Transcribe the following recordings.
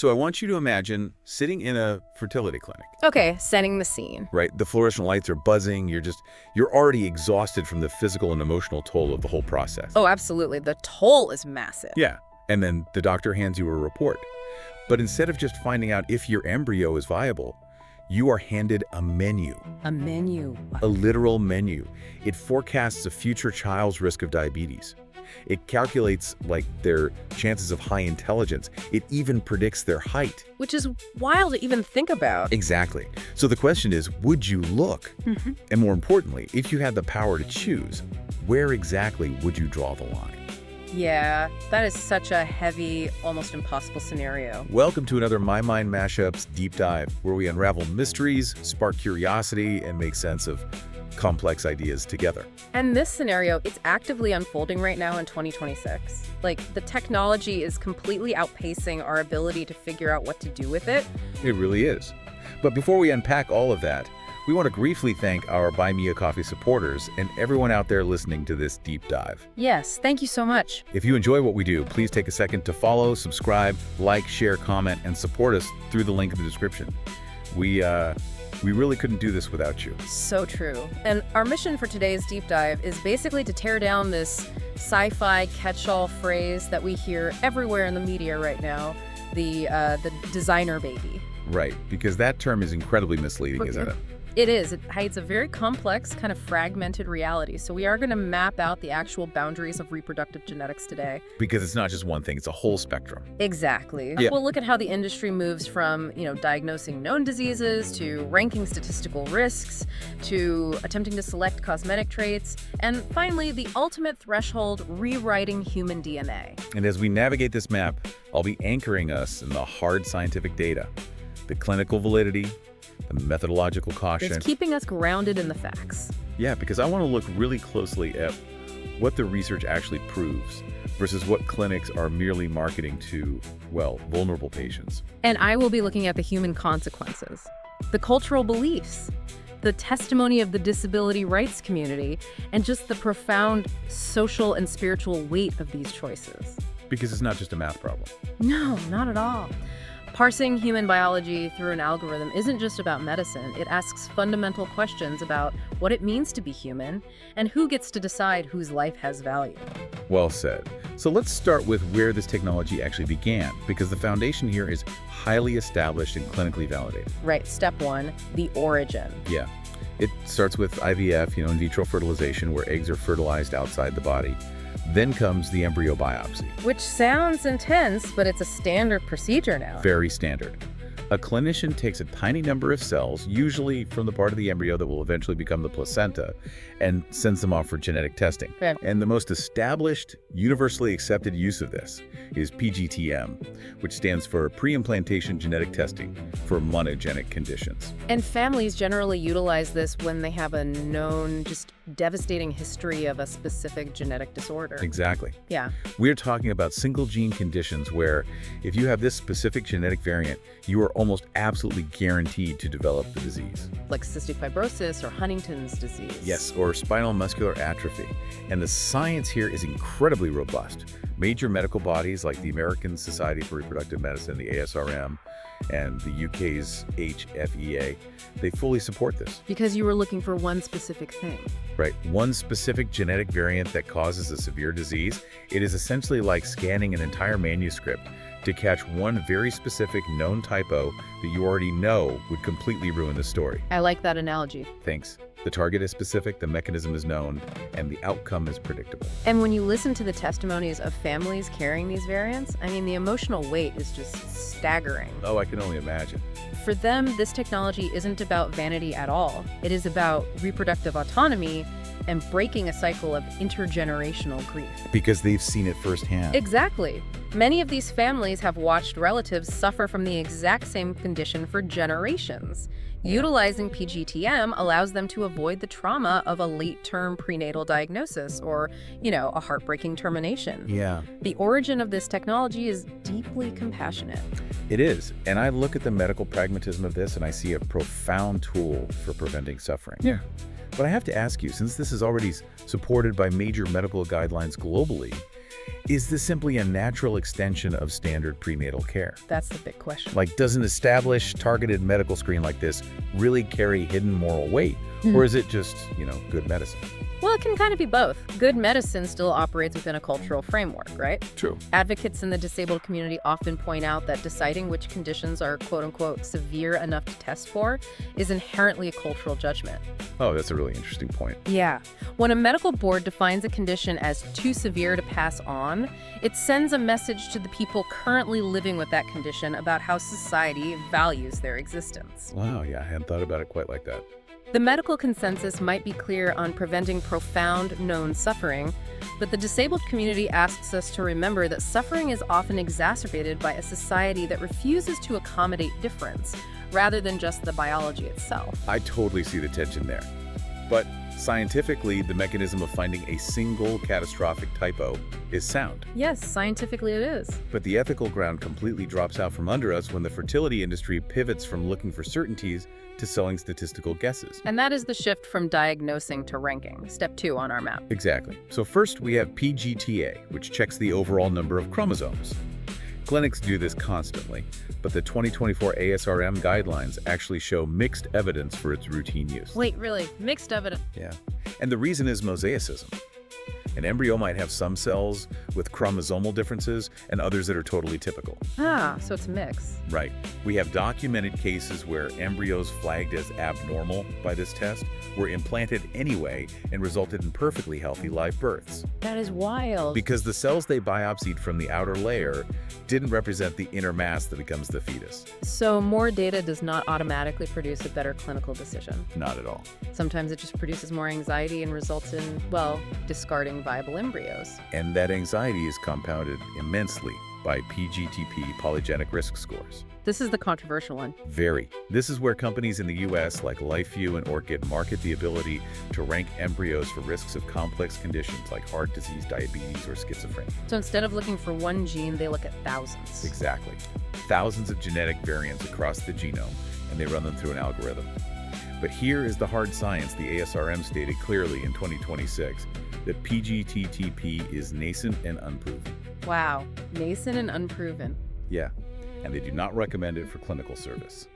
So I want you to imagine sitting in a fertility clinic. Okay, setting the scene. Right? The fluorescent lights are buzzing. You're already exhausted from the physical and emotional toll of the whole process. Oh, absolutely. The toll is massive. Yeah. And then the doctor hands you a report. But instead of just finding out if your embryo is viable, you are handed a menu. A menu. A literal menu. It forecasts a future child's risk of diabetes. It calculates, like, their chances of high intelligence. It even predicts their height. Which is wild to even think about. Exactly. So the question is, would you look? And more importantly, if you had the power to choose, where exactly would you draw the line? Yeah, that is such a heavy, almost impossible scenario. Welcome to another My Mind MashUps Deep Dive, where we unravel mysteries, spark curiosity, and make sense of complex ideas together. And this scenario, it's actively unfolding right now in 2026. Like, the technology is completely outpacing our ability to figure out what to do with it. It really is. But before we unpack all of that, we want to briefly thank our Buy Me a Coffee supporters and everyone out there listening to this deep dive. Yes, thank you so much. If you enjoy what we do, please take a second to follow, subscribe, like, share, comment, and support us through the link in the description. We really couldn't do this without you. So true. And our mission for today's deep dive is basically to tear down this sci-fi catch-all phrase that we hear everywhere in the media right now, the designer baby. Right, because that term is incredibly misleading, isn't it? It is. It hides a very complex, kind of fragmented reality. So we are going to map out the actual boundaries of reproductive genetics today. Because it's not just one thing, it's a whole spectrum. Exactly. Yeah. We'll look at how the industry moves from, diagnosing known diseases to ranking statistical risks to attempting to select cosmetic traits, and finally, the ultimate threshold, rewriting human DNA. And as we navigate this map, I'll be anchoring us in the hard scientific data, the clinical validity, the methodological caution. It's keeping us grounded in the facts. Yeah, because I want to look really closely at what the research actually proves versus what clinics are merely marketing to, well, vulnerable patients. And I will be looking at the human consequences, the cultural beliefs, the testimony of the disability rights community, and just the profound social and spiritual weight of these choices. Because it's not just a math problem. No, not at all. Parsing human biology through an algorithm isn't just about medicine. It asks fundamental questions about what it means to be human and who gets to decide whose life has value. Well said. So let's start with where this technology actually began, because the foundation here is highly established and clinically validated. Right, step one, the origin. Yeah. It starts with IVF, in vitro fertilization, where eggs are fertilized outside the body. Then comes the embryo biopsy. Which sounds intense, but it's a standard procedure now. Very standard. A clinician takes a tiny number of cells, usually from the part of the embryo that will eventually become the placenta, and sends them off for genetic testing. Yeah. And the most established, universally accepted use of this is PGT-M, which stands for pre-implantation genetic testing for monogenic conditions. And families generally utilize this when they have a known, just devastating history of a specific genetic disorder. Exactly. Yeah. We're talking about single gene conditions where if you have this specific genetic variant, you are almost absolutely guaranteed to develop the disease. Like cystic fibrosis or Huntington's disease. Yes, or spinal muscular atrophy. And the science here is incredibly robust. Major medical bodies like the American Society for Reproductive Medicine, the ASRM, and the UK's HFEA, they fully support this. Because you were looking for one specific thing. Right, one specific genetic variant that causes a severe disease. It is essentially like scanning an entire manuscript to catch one very specific known typo that you already know would completely ruin the story. I like that analogy. Thanks. The target is specific, the mechanism is known, and the outcome is predictable. And when you listen to the testimonies of families carrying these variants, the emotional weight is just staggering. Oh, I can only imagine. For them, this technology isn't about vanity at all. It is about reproductive autonomy and breaking a cycle of intergenerational grief. Because they've seen it firsthand. Exactly. Many of these families have watched relatives suffer from the exact same condition for generations. Utilizing PGT-M allows them to avoid the trauma of a late-term prenatal diagnosis or, a heartbreaking termination. Yeah. The origin of this technology is deeply compassionate. It is. And I look at the medical pragmatism of this and I see a profound tool for preventing suffering. Yeah. But I have to ask you, since this is already supported by major medical guidelines globally, Is this simply a natural extension of standard prenatal care? That's the big question. Like, does an established, targeted medical screen like this really carry hidden moral weight? Or is it just, good medicine? Well, it can kind of be both. Good medicine still operates within a cultural framework, right? True. Advocates in the disabled community often point out that deciding which conditions are quote-unquote severe enough to test for is inherently a cultural judgment. Oh, that's a really interesting point. Yeah. When a medical board defines a condition as too severe to pass on, it sends a message to the people currently living with that condition about how society values their existence. Wow, yeah, I hadn't thought about it quite like that. The medical consensus might be clear on preventing profound known suffering, but the disabled community asks us to remember that suffering is often exacerbated by a society that refuses to accommodate difference, rather than just the biology itself. I totally see the tension there. But scientifically, the mechanism of finding a single catastrophic typo is sound. Yes, scientifically it is. But the ethical ground completely drops out from under us when the fertility industry pivots from looking for certainties to selling statistical guesses. And that is the shift from diagnosing to ranking, step 2 on our map. Exactly. So first we have PGT-A, which checks the overall number of chromosomes. Clinics do this constantly, but the 2024 ASRM guidelines actually show mixed evidence for its routine use. Wait, really? Mixed evidence? Yeah. And the reason is mosaicism. An embryo might have some cells with chromosomal differences and others that are totally typical. Ah, so it's mixed. Right. We have documented cases where embryos flagged as abnormal by this test were implanted anyway and resulted in perfectly healthy live births. That is wild. Because the cells they biopsied from the outer layer didn't represent the inner mass that becomes the fetus. So more data does not automatically produce a better clinical decision. Not at all. Sometimes it just produces more anxiety and results in, well, discarding viable embryos. And that anxiety is compounded immensely by PGT-P polygenic risk scores. This is the controversial one. Very. This is where companies in the U.S. like LifeView and Orchid market the ability to rank embryos for risks of complex conditions like heart disease, diabetes, or schizophrenia. So instead of looking for one gene, they look at thousands. Exactly. Thousands of genetic variants across the genome, and they run them through an algorithm. But here is the hard science the ASRM stated clearly in 2026, that PGT-P is nascent and unproven. Wow, nascent and unproven. Yeah, and they do not recommend it for clinical service.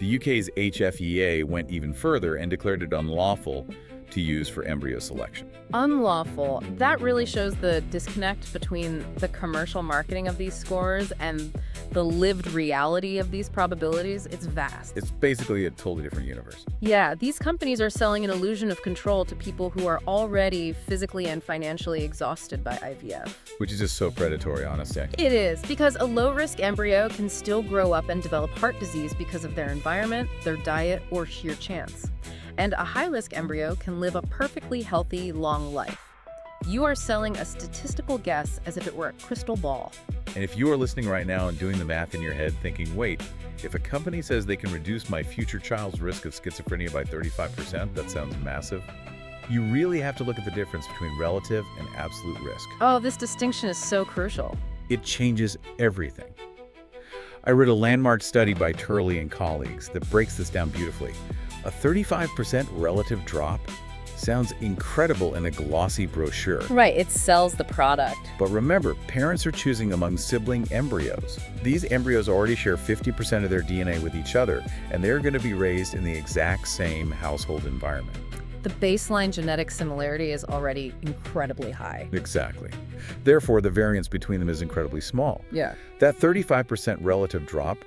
The UK's HFEA went even further and declared it unlawful to use for embryo selection. Unlawful. That really shows the disconnect between the commercial marketing of these scores and the lived reality of these probabilities. It's vast. It's basically a totally different universe. Yeah, these companies are selling an illusion of control to people who are already physically and financially exhausted by IVF. Which is just so predatory, honestly. It is, because a low-risk embryo can still grow up and develop heart disease because of their environment, their diet, or sheer chance. And a high-risk embryo can live a perfectly healthy, long life. You are selling a statistical guess as if it were a crystal ball. And if you are listening right now and doing the math in your head thinking, wait, if a company says they can reduce my future child's risk of schizophrenia by 35%, that sounds massive. You really have to look at the difference between relative and absolute risk. Oh, this distinction is so crucial. It changes everything. I read a landmark study by Turley and colleagues that breaks this down beautifully. A 35% relative drop sounds incredible in a glossy brochure. Right, it sells the product. But remember, parents are choosing among sibling embryos. These embryos already share 50% of their DNA with each other, and they're going to be raised in the exact same household environment. The baseline genetic similarity is already incredibly high. Exactly. Therefore, the variance between them is incredibly small. Yeah. That 35% relative drop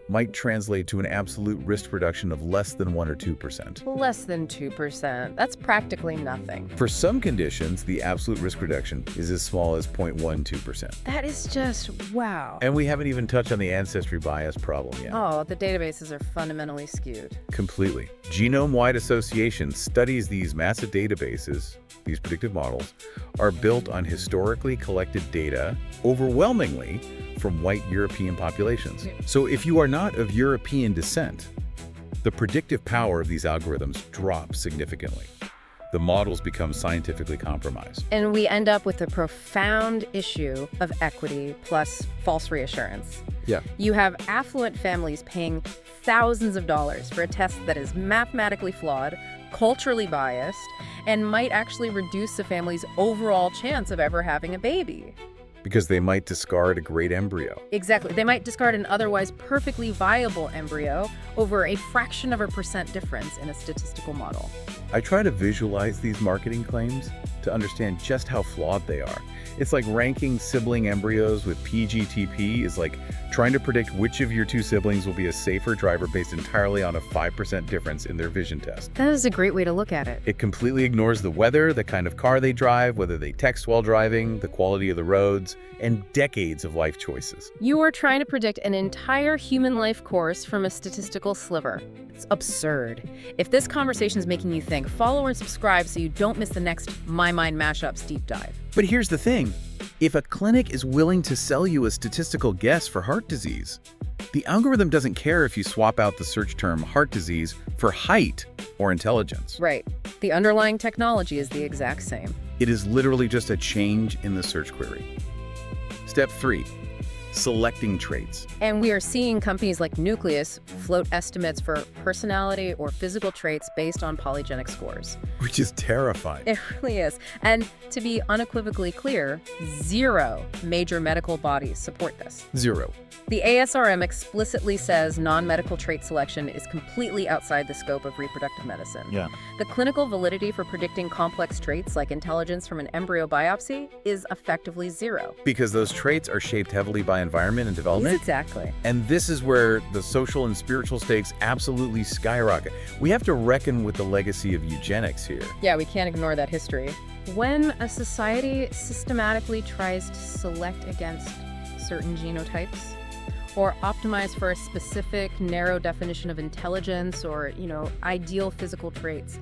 might translate to an absolute risk reduction of less than 1 or 2%. Less than 2%. That's practically nothing. For some conditions, the absolute risk reduction is as small as 0.12%. That is just wow. And we haven't even touched on the ancestry bias problem yet. Oh, the databases are fundamentally skewed. Completely. Genome-wide association studies these massive databases. These predictive models are built on historically collected data, overwhelmingly from white European populations. So if you are not of European descent, the predictive power of these algorithms drops significantly. The models become scientifically compromised. And we end up with a profound issue of equity plus false reassurance. Yeah. You have affluent families paying thousands of dollars for a test that is mathematically flawed, culturally biased, and might actually reduce the family's overall chance of ever having a baby. Because they might discard a great embryo. Exactly. They might discard an otherwise perfectly viable embryo over a fraction of a percent difference in a statistical model. I try to visualize these marketing claims to understand just how flawed they are. It's like ranking sibling embryos with PGT-P is like trying to predict which of your two siblings will be a safer driver based entirely on a 5% difference in their vision test. That is a great way to look at it. It completely ignores the weather, the kind of car they drive, whether they text while driving, the quality of the roads, and decades of life choices. You are trying to predict an entire human life course from a statistical sliver. It's absurd. If this conversation is making you think, follow and subscribe so you don't miss the next My Mind MashUps deep dive. But here's the thing. If a clinic is willing to sell you a statistical guess for heart disease, the algorithm doesn't care if you swap out the search term heart disease for height or intelligence. Right. The underlying technology is the exact same. It is literally just a change in the search query. Step 3. Selecting traits. And we are seeing companies like Nucleus float estimates for personality or physical traits based on polygenic scores. Which is terrifying. It really is. And to be unequivocally clear, 0 major medical bodies support this. 0. The ASRM explicitly says non-medical trait selection is completely outside the scope of reproductive medicine. Yeah. The clinical validity for predicting complex traits like intelligence from an embryo biopsy is effectively 0. Because those traits are shaped heavily by environment and development. Exactly. And this is where the social and spiritual stakes absolutely skyrocket. We have to reckon with the legacy of eugenics here. Yeah, we can't ignore that history. When a society systematically tries to select against certain genotypes, or optimize for a specific narrow definition of intelligence or, ideal physical traits,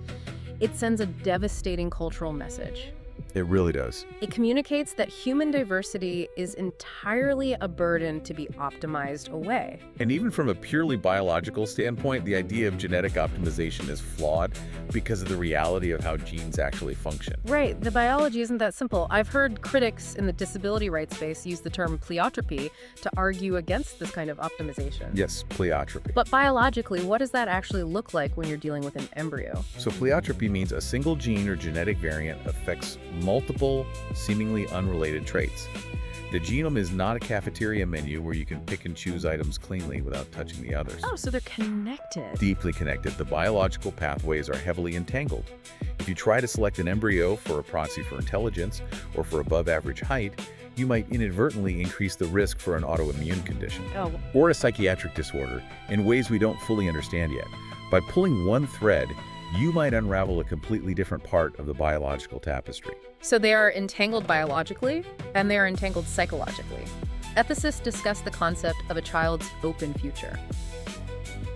it sends a devastating cultural message. It really does. It communicates that human diversity is entirely a burden to be optimized away. And even from a purely biological standpoint, the idea of genetic optimization is flawed because of the reality of how genes actually function. Right, the biology isn't that simple. I've heard critics in the disability rights space use the term pleiotropy to argue against this kind of optimization. Yes, pleiotropy. But biologically, what does that actually look like when you're dealing with an embryo? So pleiotropy means a single gene or genetic variant affects multiple, seemingly unrelated traits. The genome is not a cafeteria menu where you can pick and choose items cleanly without touching the others. Oh, so they're connected. Deeply connected. The biological pathways are heavily entangled. If you try to select an embryo for a proxy for intelligence or for above average height, you might inadvertently increase the risk for an autoimmune condition or a psychiatric disorder in ways we don't fully understand yet. By pulling one thread, you might unravel a completely different part of the biological tapestry. So they are entangled biologically, and they are entangled psychologically. Ethicists discuss the concept of a child's open future.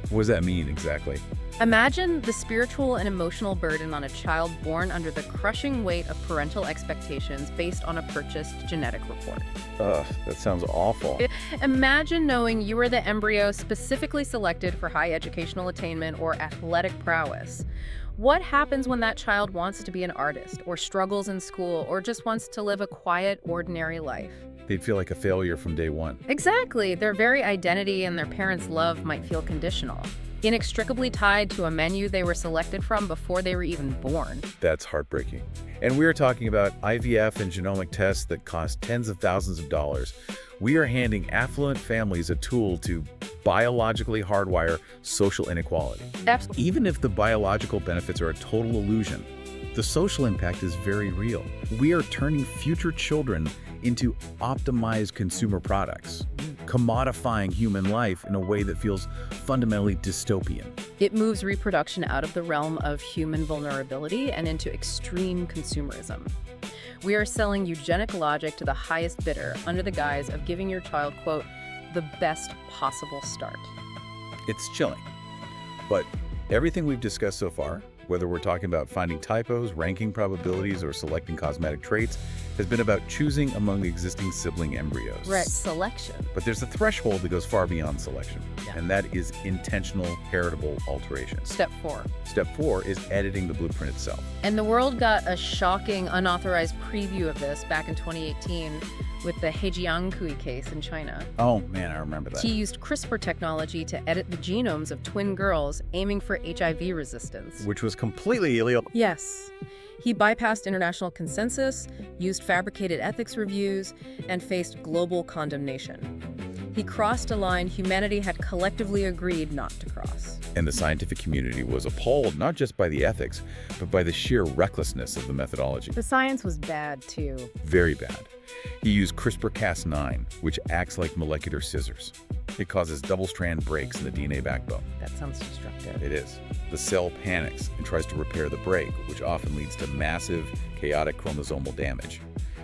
What does that mean exactly? Imagine the spiritual and emotional burden on a child born under the crushing weight of parental expectations based on a purchased genetic report. Ugh, that sounds awful. Imagine knowing you were the embryo specifically selected for high educational attainment or athletic prowess. What happens when that child wants to be an artist, or struggles in school, or just wants to live a quiet, ordinary life? They'd feel like a failure from day one. Exactly. Their very identity and their parents' love might feel conditional, inextricably tied to a menu they were selected from before they were even born. That's heartbreaking. And we're talking about IVF and genomic tests that cost tens of thousands of dollars. We are handing affluent families a tool to biologically hardwire social inequality. Absolutely. Even if the biological benefits are a total illusion, the social impact is very real. We are turning future children into optimized consumer products, commodifying human life in a way that feels fundamentally dystopian. It moves reproduction out of the realm of human vulnerability and into extreme consumerism. We are selling eugenic logic to the highest bidder under the guise of giving your child, quote, the best possible start. It's chilling. But everything we've discussed so far, whether we're talking about finding typos, ranking probabilities, or selecting cosmetic traits, has been about choosing among the existing sibling embryos. Right, selection. But there's a threshold that goes far beyond selection, Yeah. and that is intentional heritable alteration. Step 4. Step 4 is editing the blueprint itself. And the world got a shocking, unauthorized preview of this back in 2018 with the Hejiangkui case in China. Oh, man, I remember that. He used CRISPR technology to edit the genomes of twin girls, aiming for HIV resistance. Which was completely illegal. Yes. He bypassed international consensus, used fabricated ethics reviews, and faced global condemnation. He crossed a line humanity had collectively agreed not to cross. And the scientific community was appalled not just by the ethics, but by the sheer recklessness of the methodology. The science was bad, too. Very bad. He used CRISPR-Cas9, which acts like molecular scissors. It causes double-strand breaks in the DNA backbone. That sounds destructive. It is. The cell panics and tries to repair the break, which often leads to massive, chaotic chromosomal damage.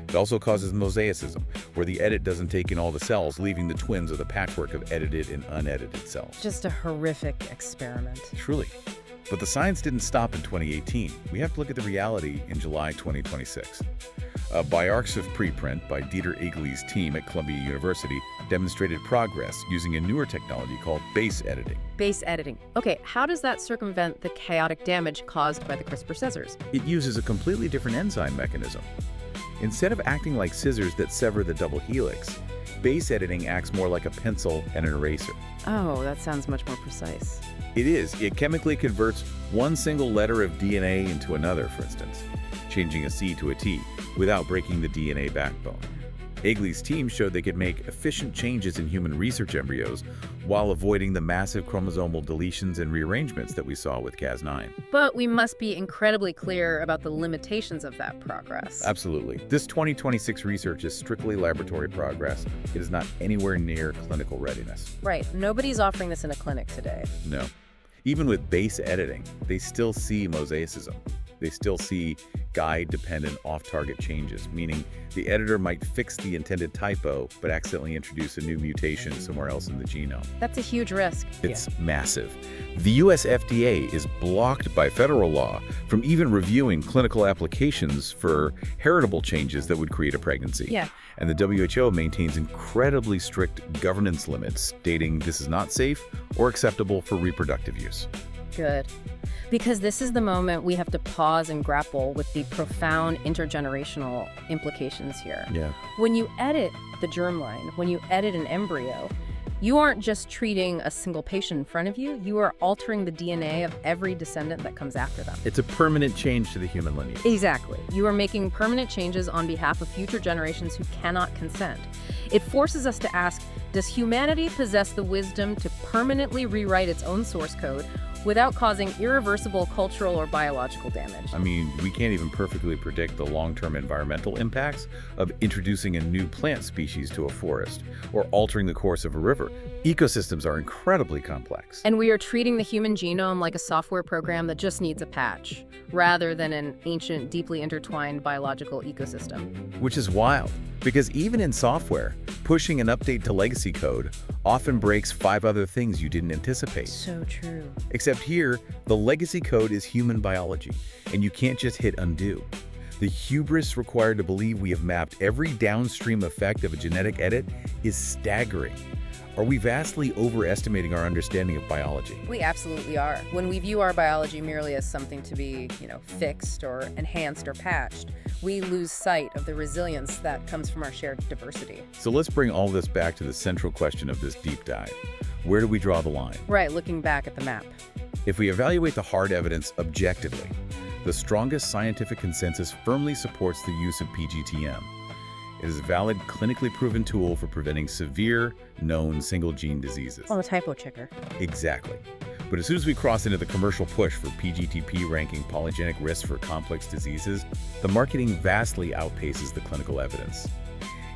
It also causes mosaicism, where the edit doesn't take in all the cells, leaving the twins with a patchwork of edited and unedited cells. Just a horrific experiment. Truly. But the science didn't stop in 2018. We have to look at the reality in July 2026. A biarxiv preprint by Dieter Egley's team at Columbia University demonstrated progress using a newer technology called base editing. Base editing. Okay, how does that circumvent the chaotic damage caused by the CRISPR scissors? It uses a completely different enzyme mechanism. Instead of acting like scissors that sever the double helix, base editing acts more like a pencil and an eraser. Oh, that sounds much more precise. It is. It chemically converts one single letter of DNA into another, for instance, changing a C to a T without breaking the DNA backbone. Egley's team showed they could make efficient changes in human research embryos while avoiding the massive chromosomal deletions and rearrangements that we saw with Cas9. But we must be incredibly clear about the limitations of that progress. Absolutely. This 2026 research is strictly laboratory progress. It is not anywhere near clinical readiness. Right. Nobody's offering this in a clinic today. No. Even with base editing, they still see mosaicism. They still see guide-dependent off-target changes, meaning the editor might fix the intended typo but accidentally introduce a new mutation somewhere else in the genome. That's a huge risk. It's massive. The US FDA is blocked by federal law from even reviewing clinical applications for heritable changes that would create a pregnancy. Yeah. And the WHO maintains incredibly strict governance limits, stating this is not safe or acceptable for reproductive use. Good. Because this is the moment we have to pause and grapple with the profound intergenerational implications here. Yeah. When you edit the germline, when you edit an embryo, you aren't just treating a single patient in front of you, you are altering the DNA of every descendant that comes after them. It's a permanent change to the human lineage. Exactly. You are making permanent changes on behalf of future generations who cannot consent. It forces us to ask, does humanity possess the wisdom to permanently rewrite its own source code without causing irreversible cultural or biological damage? I mean, we can't even perfectly predict the long-term environmental impacts of introducing a new plant species to a forest or altering the course of a river. Ecosystems are incredibly complex. And we are treating the human genome like a software program that just needs a patch, rather than an ancient, deeply intertwined biological ecosystem. Which is wild, because even in software, pushing an update to legacy code often breaks 5 other things you didn't anticipate. So true. Except here, the legacy code is human biology, and you can't just hit undo. The hubris required to believe we have mapped every downstream effect of a genetic edit is staggering. Are we vastly overestimating our understanding of biology? We absolutely are. When we view our biology merely as something to be, fixed or enhanced or patched, we lose sight of the resilience that comes from our shared diversity. So let's bring all this back to the central question of this deep dive. Where do we draw the line? Right, looking back at the map. If we evaluate the hard evidence objectively, the strongest scientific consensus firmly supports the use of PGT-M. It is a valid, clinically proven tool for preventing severe, known single-gene diseases. Oh, the typo checker. Exactly. But as soon as we cross into the commercial push for PGT-P ranking polygenic risks for complex diseases, the marketing vastly outpaces the clinical evidence.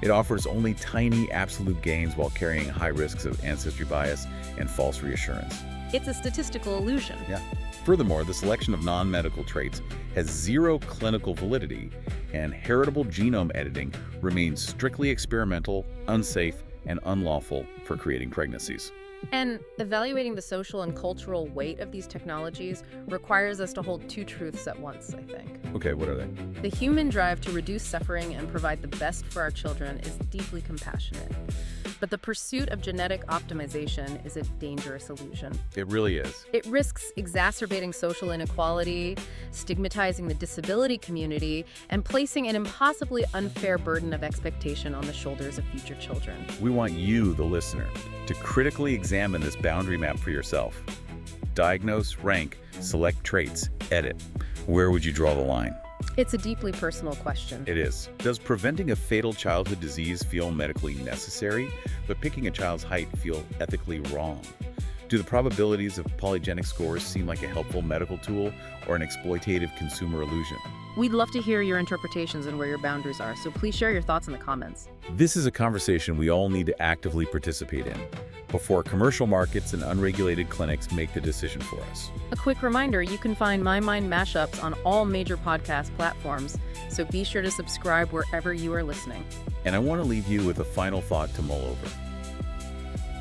It offers only tiny absolute gains while carrying high risks of ancestry bias and false reassurance. It's a statistical illusion. Yeah. Furthermore, the selection of non-medical traits has zero clinical validity, and heritable genome editing remains strictly experimental, unsafe, and unlawful for creating pregnancies. And evaluating the social and cultural weight of these technologies requires us to hold 2 truths at once, I think. Okay, what are they? The human drive to reduce suffering and provide the best for our children is deeply compassionate. But the pursuit of genetic optimization is a dangerous illusion. It really is. It risks exacerbating social inequality, stigmatizing the disability community, and placing an impossibly unfair burden of expectation on the shoulders of future children. We want you, the listener, to critically examine this boundary map for yourself. Diagnose, rank, select traits, edit. Where would you draw the line? It's a deeply personal question. It is. Does preventing a fatal childhood disease feel medically necessary, but picking a child's height feel ethically wrong? Do the probabilities of polygenic scores seem like a helpful medical tool or an exploitative consumer illusion? We'd love to hear your interpretations and where your boundaries are, so please share your thoughts in the comments. This is a conversation we all need to actively participate in before commercial markets and unregulated clinics make the decision for us. A quick reminder, you can find My Mind Mashups on all major podcast platforms, so be sure to subscribe wherever you are listening. And I want to leave you with a final thought to mull over.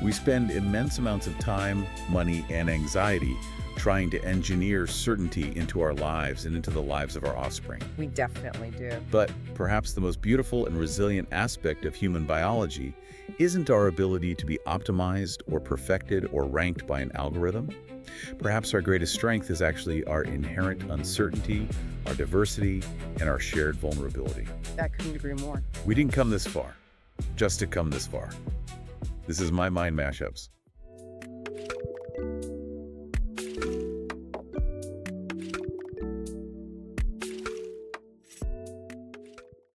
We spend immense amounts of time, money, and anxiety trying to engineer certainty into our lives and into the lives of our offspring. We definitely do. But perhaps the most beautiful and resilient aspect of human biology isn't our ability to be optimized or perfected or ranked by an algorithm. Perhaps our greatest strength is actually our inherent uncertainty, our diversity, and our shared vulnerability. I couldn't agree more. We didn't come this far just to come this far. This is My Mind Mashups.